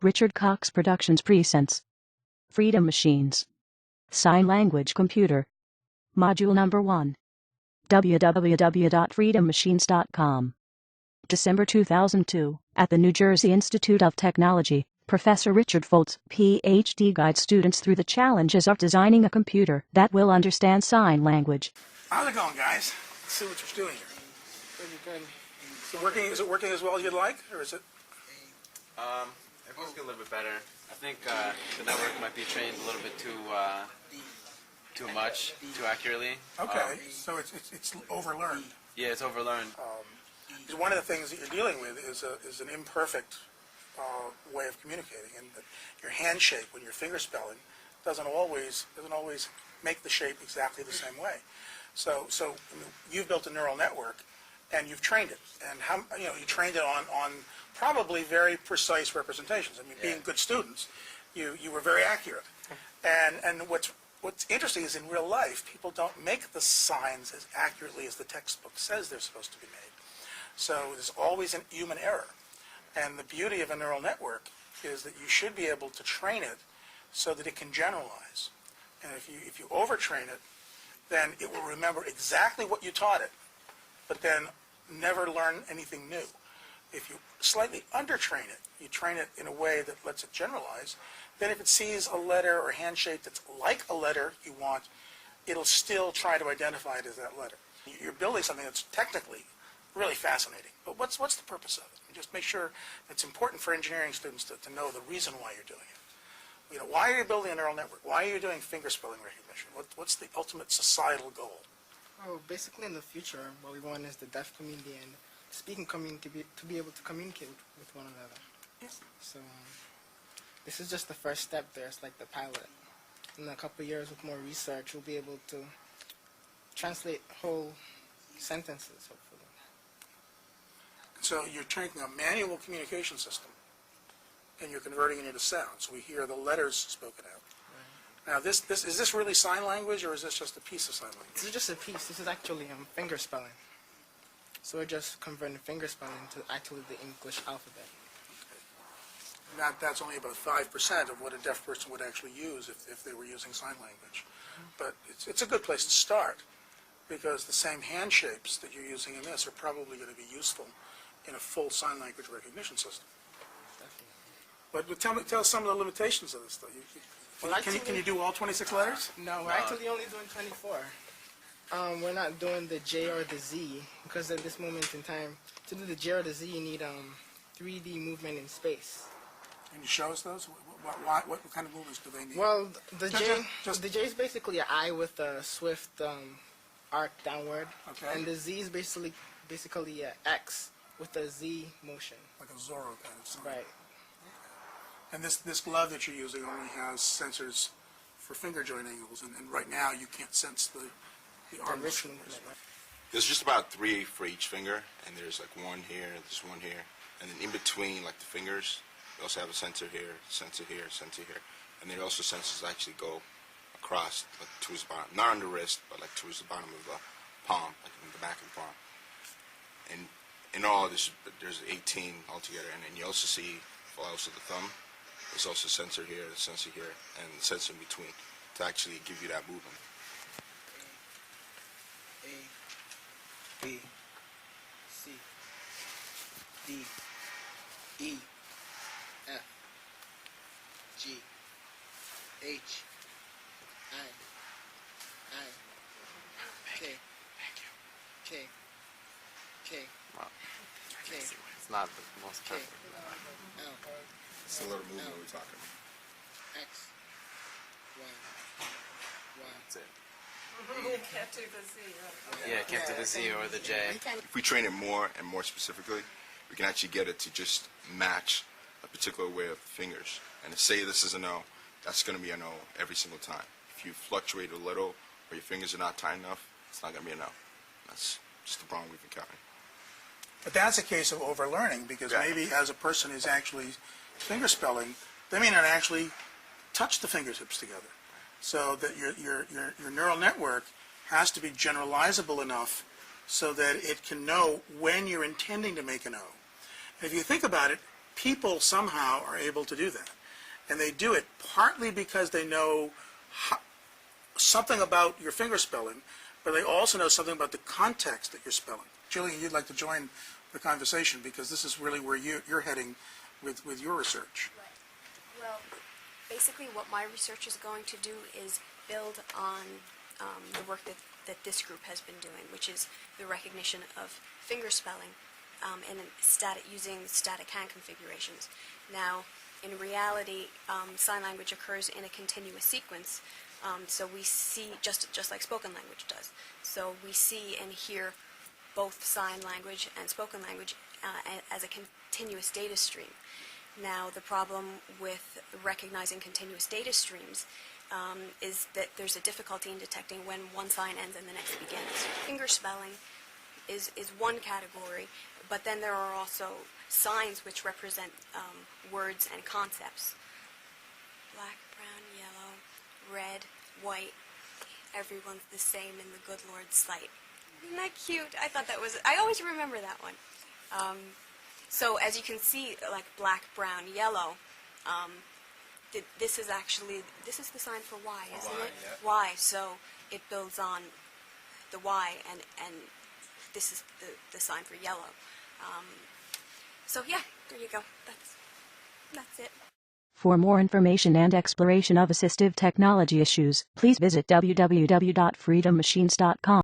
Richard Cox Productions presents Freedom Machines. Sign Language Computer. Module Number 1. www.freedommachines.com. December 2002, at the New Jersey Institute of Technology, Professor Richard Foulds, Ph.D. guides students through the challenges of designing a computer that will understand sign language. How's it going, guys? Let's see what you're doing here. Pretty good. Is it working as well as you'd like, or is it? It was a little bit better. I think the network might be trained a little bit too much, too accurately. Okay, so it's overlearned. Yeah, it's overlearned. One of the things that you're dealing with is an imperfect way of communicating, and your hand shape when you're finger spelling doesn't always make the shape exactly the same way. So you've built a neural network, and you've trained it, and you trained it on probably very precise representations. I mean, being good students, you were very accurate. And what's interesting is in real life, people don't make the signs as accurately as the textbook says they're supposed to be made. So there's always a human error. And the beauty of a neural network is that you should be able to train it so that it can generalize. And if you overtrain it, then it will remember exactly what you taught it, but then never learn anything new. If you slightly undertrain it, you train it in a way that lets it generalize, then if it sees a letter or hand shape that's like a letter you want, it'll still try to identify it as that letter. You're building something that's technically really fascinating, but what's the purpose of it? Just make sure it's important for engineering students to know the reason why you're doing it. Why are you building a neural network? Why are you doing finger spelling recognition? What's the ultimate societal goal? Well, basically in the future, what we want is the deaf community and speaking community to be able to communicate with one another. Yes. So this is just the first step there. It's like the pilot. In a couple of years with more research, we'll be able to translate whole sentences, hopefully. So you're taking a manual communication system and you're converting it into sound. So we hear the letters spoken out. Right. Now, is this really sign language, or is this just a piece of sign language? This is just a piece. This is actually finger spelling. So we're just converting finger spelling to actually the English alphabet. Okay. That's only about 5% of what a deaf person would actually use if they were using sign language. But it's a good place to start, because the same hand shapes that you're using in this are probably going to be useful in a full sign language recognition system. But tell us some of the limitations of this, though. Can you do all 26 letters? No, we're actually only doing 24. We're not doing the J or the Z, because at this moment in time, to do the J or the Z, you need 3D movement in space. Can you show us those? What kind of movements do they need? Well, the J is basically an I with a swift arc downward, okay. And the Z is basically an X with a Z motion. Like a Zorro kind of sign. Right. And this glove that you're using only has sensors for finger joint angles, and right now you can't sense the arm motion. There's just about 3 for each finger, and there's like one here, there's one here, and then in between, like the fingers, we also have a sensor here, sensor here, sensor here, and there are also sensors that actually go across, like towards the bottom, not on the wrist, but like towards the bottom of the palm, like in the back of the palm. And in all, there's 18 altogether, and then you also see, for also the thumb, there's also a sensor here, and the sensor in between to actually give you that movement. A, B, C, D, E, F, G, H, I, K, K, Wow. K. It's not the most perfect. L, It's a little movement we're talking about. X, Y, That's it. You can't do the Z, right? Yeah, can't do the Z or the J. If we train it more and more specifically, we can actually get it to just match a particular way of fingers. And to say this is a no, that's going to be a no every single time. If you fluctuate a little or your fingers are not tight enough, it's not going to be a no. That's just the problem we've encountered. But that's a case of overlearning, because maybe as a person is actually finger spelling, they may not actually touch the fingertips together. So that your neural network has to be generalizable enough so that it can know when you're intending to make an O. And if you think about it, people somehow are able to do that. And they do it partly because they know something about your finger spelling, but they also know something about the context that you're spelling. Julian, you'd like to join the conversation because this is really where you're heading with your research. Right. Well, basically what my research is going to do is build on the work that this group has been doing, which is the recognition of finger spelling and using static hand configurations. Now, in reality, sign language occurs in a continuous sequence, so we see, just like spoken language does. So we see and hear both sign language and spoken language as a continuous data stream. Now, the problem with recognizing continuous data streams is that there's a difficulty in detecting when one sign ends and the next begins. Finger spelling is one category, but then there are also signs which represent words and concepts. Black, brown, yellow, red, white. Everyone's the same in the good Lord's sight. Isn't that cute? I thought that was, I always remember that one. So as you can see, like black, brown, yellow, this is the sign for Y, isn't it? Yeah. Y, so it builds on the Y, and this is the sign for yellow. So yeah, there you go. That's it. For more information and exploration of assistive technology issues, please visit www.freedommachines.com.